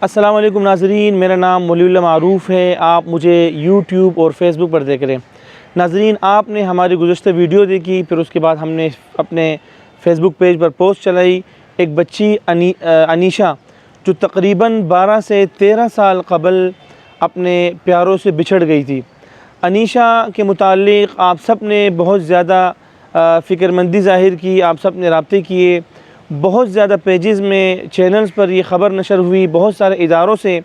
السلام علیکم ناظرین، میرا نام ولی اللہ معروف ہے۔ آپ مجھے یوٹیوب اور فیس بک پر دیکھ رہے ہیں۔ ناظرین، آپ نے ہماری گزشتہ ویڈیو دیکھی، پھر اس کے بعد ہم نے اپنے فیس بک پیج پر پوسٹ چلائی۔ ایک بچی انیشا جو تقریباً 12 سے 13 سال قبل اپنے پیاروں سے بچھڑ گئی تھی۔ انیشا کے متعلق آپ سب نے بہت زیادہ فکر مندی ظاہر کی، آپ سب نے رابطے کیے، بہت زیادہ پیجز میں، چینلز پر یہ خبر نشر ہوئی، بہت سارے اداروں سے،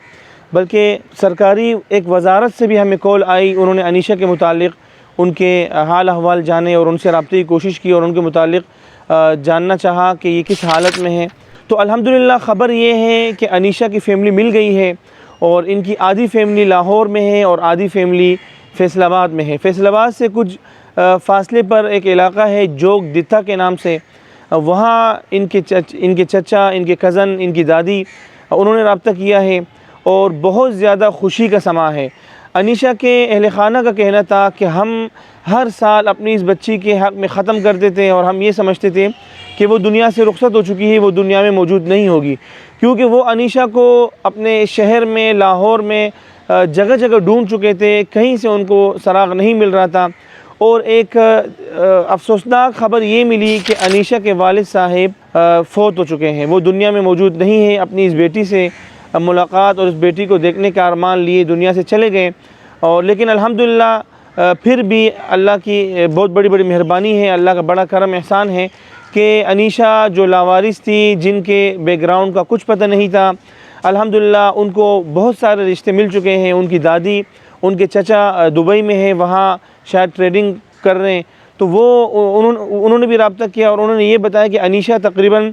بلکہ سرکاری ایک وزارت سے بھی ہمیں کال آئی۔ انہوں نے انیشا کے متعلق ان کے حال احوال جانے اور ان سے رابطے کی کوشش کی اور ان کے متعلق جاننا چاہا کہ یہ کس حالت میں ہیں۔ تو الحمدللہ خبر یہ ہے کہ انیشا کی فیملی مل گئی ہے، اور ان کی آدھی فیملی لاہور میں ہے اور آدھی فیملی فیصل آباد میں ہے۔ فیصل آباد سے کچھ فاصلے پر ایک علاقہ ہے جوگ دتھا کے نام سے، وہاں ان کے چچا، ان کے کزن، ان کی دادی، انہوں نے رابطہ کیا ہے اور بہت زیادہ خوشی کا سماں ہے۔ انیشا کے اہل خانہ کا کہنا تھا کہ ہم ہر سال اپنی اس بچی کے حق میں ختم کرتے تھے اور ہم یہ سمجھتے تھے کہ وہ دنیا سے رخصت ہو چکی ہے، وہ دنیا میں موجود نہیں ہوگی، کیونکہ وہ انیشا کو اپنے شہر میں، لاہور میں جگہ جگہ ڈھونڈ چکے تھے، کہیں سے ان کو سراغ نہیں مل رہا تھا۔ اور ایک افسوسناک خبر یہ ملی کہ انیشا کے والد صاحب فوت ہو چکے ہیں، وہ دنیا میں موجود نہیں ہیں۔ اپنی اس بیٹی سے ملاقات اور اس بیٹی کو دیکھنے کا ارمان لیے دنیا سے چلے گئے، اور لیکن الحمدللہ پھر بھی اللہ کی بہت بڑی مہربانی ہے، اللہ کا بڑا کرم احسان ہے کہ انیشا جو لاوارث تھی، جن کے بیک گراؤنڈ کا کچھ پتہ نہیں تھا، الحمدللہ ان کو بہت سارے رشتے مل چکے ہیں۔ ان کی دادی، ان کے چچا دبئی میں ہیں، وہاں شاید ٹریڈنگ کر رہے ہیں، تو انہوں نے بھی رابطہ کیا اور انہوں نے یہ بتایا کہ انیشا تقریباً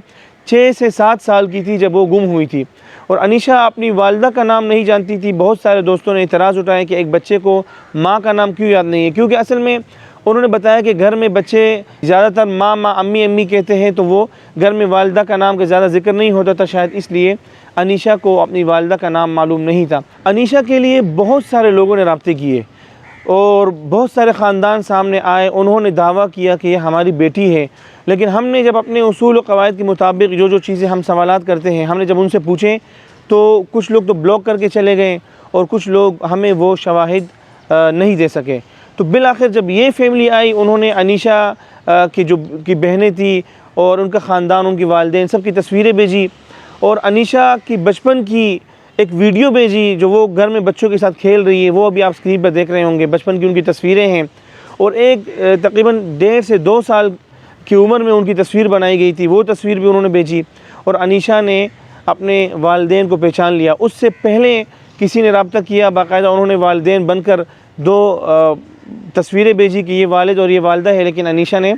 6 سے 7 سال کی تھی جب وہ گم ہوئی تھی، اور انیشا اپنی والدہ کا نام نہیں جانتی تھی۔ بہت سارے دوستوں نے اعتراض اٹھایا کہ ایک بچے کو ماں کا نام کیوں یاد نہیں ہے، کیونکہ اصل میں انہوں نے بتایا کہ گھر میں بچے زیادہ تر ماں امی کہتے ہیں، تو وہ گھر میں والدہ کا نام کا زیادہ ذکر نہیں ہوتا تھا، شاید اس لیے انیشا کو اپنی والدہ کا نام معلوم نہیں تھا۔ انیشا کے لیے بہت سارے لوگوں نے رابطے کیے اور بہت سارے خاندان سامنے آئے، انہوں نے دعویٰ کیا کہ یہ ہماری بیٹی ہے، لیکن ہم نے جب اپنے اصول و قواعد کے مطابق جو چیزیں ہم سوالات کرتے ہیں، ہم نے جب ان سے پوچھیں تو کچھ لوگ تو بلاک کر کے چلے گئے اور کچھ لوگ ہمیں وہ شواہد نہیں دے سکے۔ تو بالآخر جب یہ فیملی آئی، انہوں نے انیشا کی بہنیں تھیں اور ان کا خاندان، ان کی والدین، سب کی تصویریں بھیجی، اور انیشا کی بچپن کی ایک ویڈیو بھیجی جو وہ گھر میں بچوں کے ساتھ کھیل رہی ہے، وہ ابھی آپ اسکرین پر دیکھ رہے ہوں گے، بچپن کی ان کی تصویریں ہیں، اور ایک تقریباً 1.5 سے 2 سال کی عمر میں ان کی تصویر بنائی گئی تھی، وہ تصویر بھی انہوں نے بھیجی، اور انیشا نے اپنے والدین کو پہچان لیا۔ اس سے پہلے کسی نے رابطہ کیا، باقاعدہ انہوں نے والدین بن کر 2 تصویریں بھیجی کہ یہ والد اور یہ والدہ ہے، لیکن انیشا نے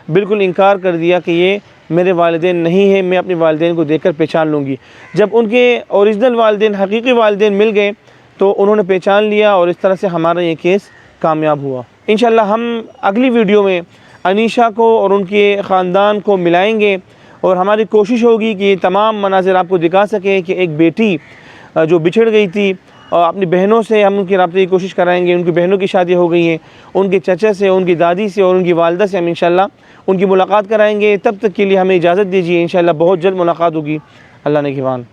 بالکل انکار کر دیا کہ یہ میرے والدین نہیں ہیں، میں اپنے والدین کو دیکھ کر پہچان لوں گی۔ جب ان کے اوریجنل والدین، حقیقی والدین مل گئے تو انہوں نے پہچان لیا، اور اس طرح سے ہمارا یہ کیس کامیاب ہوا۔ انشاءاللہ ہم اگلی ویڈیو میں انیشا کو اور ان کے خاندان کو ملائیں گے، اور ہماری کوشش ہوگی کہ یہ تمام مناظر آپ کو دکھا سکیں کہ ایک بیٹی جو بچھڑ گئی تھی، اور اپنی بہنوں سے ہم ان کی رابطے کی کوشش کرائیں گے، ان کی بہنوں کی شادی ہو گئی ہیں، ان کے چچا سے، ان کی دادی سے اور ان کی والدہ سے ہم انشاءاللہ ان کی ملاقات کرائیں گے۔ تب تک کے لیے ہمیں اجازت دیجیے، انشاءاللہ بہت جلد ملاقات ہوگی۔ اللہ نگہبان۔